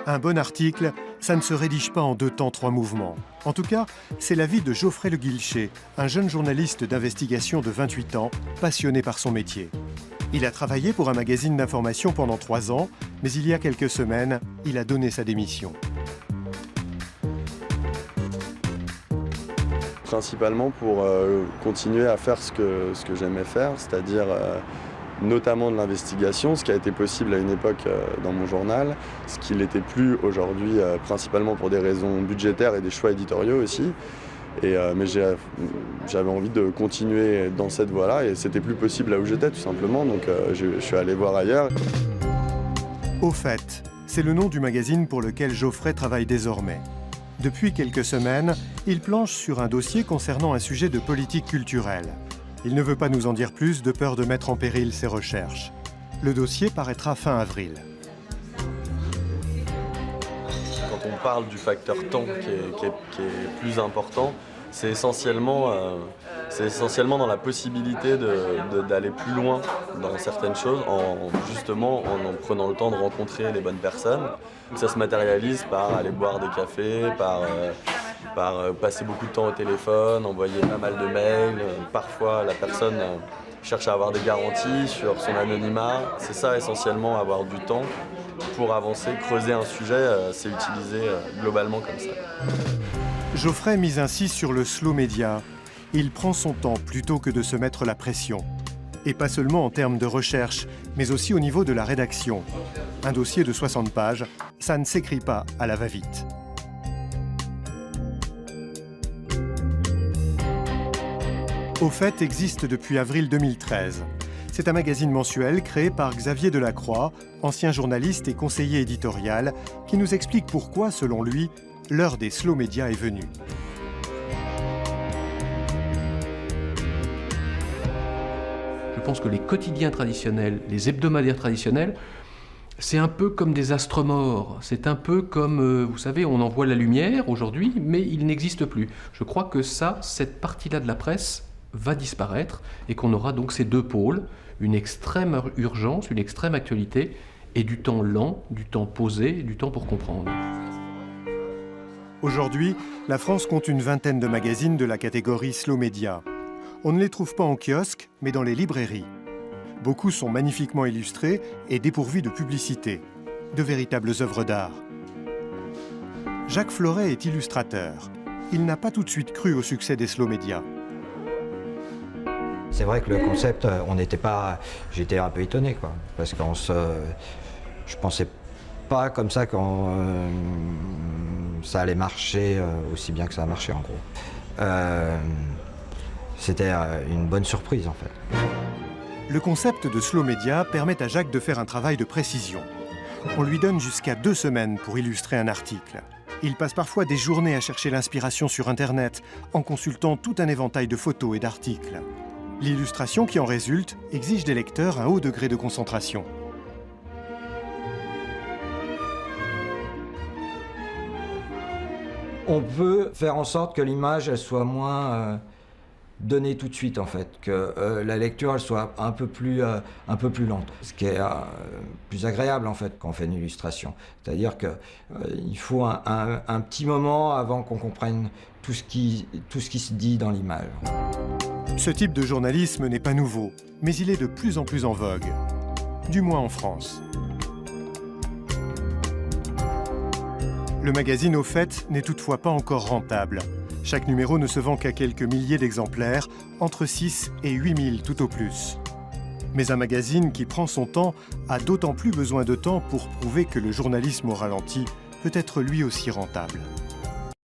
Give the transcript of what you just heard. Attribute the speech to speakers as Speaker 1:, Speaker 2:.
Speaker 1: Un bon article, ça ne se rédige pas en 2 temps, 3 mouvements. En tout cas, c'est l'avis de Geoffrey Le Guilcher, un jeune journaliste d'investigation de 28 ans, passionné par son métier. Il a travaillé pour un magazine d'information pendant 3 ans, mais il y a quelques semaines, il a donné sa démission.
Speaker 2: Principalement pour continuer à faire ce que j'aimais faire, c'est-à-dire notamment de l'investigation, ce qui a été possible à une époque dans mon journal, ce qui l'était plus aujourd'hui, principalement pour des raisons budgétaires et des choix éditoriaux aussi. Mais j'avais envie de continuer dans cette voie-là et c'était plus possible là où j'étais tout simplement, donc je suis allé voir ailleurs.
Speaker 1: Au fait, c'est le nom du magazine pour lequel Geoffrey travaille désormais. Depuis quelques semaines, il planche sur un dossier concernant un sujet de politique culturelle. Il ne veut pas nous en dire plus de peur de mettre en péril ses recherches. Le dossier paraîtra fin avril.
Speaker 2: Quand on parle du facteur temps qui est plus important, c'est essentiellement dans la possibilité d'aller plus loin dans certaines choses, en prenant le temps de rencontrer les bonnes personnes. Ça se matérialise par aller boire des cafés, par passer beaucoup de temps au téléphone, envoyer pas mal de mails. Parfois, la personne cherche à avoir des garanties sur son anonymat. C'est ça essentiellement, avoir du temps pour avancer, creuser un sujet, c'est utilisé globalement comme ça.
Speaker 1: Geoffrey mise ainsi sur le slow média. Il prend son temps plutôt que de se mettre la pression. Et pas seulement en termes de recherche, mais aussi au niveau de la rédaction. Un dossier de 60 pages, ça ne s'écrit pas à la va-vite. Au fait existe depuis avril 2013. C'est un magazine mensuel créé par Xavier Delacroix, ancien journaliste et conseiller éditorial, qui nous explique pourquoi, selon lui, l'heure des slow médias est venue.
Speaker 3: Je pense que les quotidiens traditionnels, les hebdomadaires traditionnels, c'est un peu comme des astres morts. C'est un peu comme, vous savez, on en voit la lumière aujourd'hui, mais il n'existe plus. Je crois que cette partie-là de la presse va disparaître et qu'on aura donc ces 2 pôles, une extrême urgence, une extrême actualité et du temps lent, du temps posé, du temps pour comprendre.
Speaker 1: Aujourd'hui, la France compte une vingtaine de magazines de la catégorie slow média. On ne les trouve pas en kiosque, mais dans les librairies. Beaucoup sont magnifiquement illustrés et dépourvus de publicité, de véritables œuvres d'art. Jacques Floret est illustrateur. Il n'a pas tout de suite cru au succès des slow médias.
Speaker 4: C'est vrai que le concept, j'étais un peu étonné, quoi, parce que je pensais pas comme ça quand ça allait marcher aussi bien que ça a marché en gros. C'était une bonne surprise en fait.
Speaker 1: Le concept de slow média permet à Jacques de faire un travail de précision. On lui donne jusqu'à 2 semaines pour illustrer un article. Il passe parfois des journées à chercher l'inspiration sur Internet, en consultant tout un éventail de photos et d'articles. L'illustration qui en résulte exige des lecteurs un haut degré de concentration.
Speaker 4: On peut faire en sorte que l'image elle soit moins donnée tout de suite en fait, que la lecture elle soit un peu plus lente, ce qui est plus agréable en fait quand on fait une illustration. C'est-à-dire que il faut un petit moment avant qu'on comprenne tout ce qui se dit dans l'image.
Speaker 1: Ce type de journalisme n'est pas nouveau, mais il est de plus en plus en vogue, du moins en France. Le magazine, au fait, n'est toutefois pas encore rentable. Chaque numéro ne se vend qu'à quelques milliers d'exemplaires, entre 6 et 8 000 tout au plus. Mais un magazine qui prend son temps a d'autant plus besoin de temps pour prouver que le journalisme au ralenti peut être lui aussi rentable.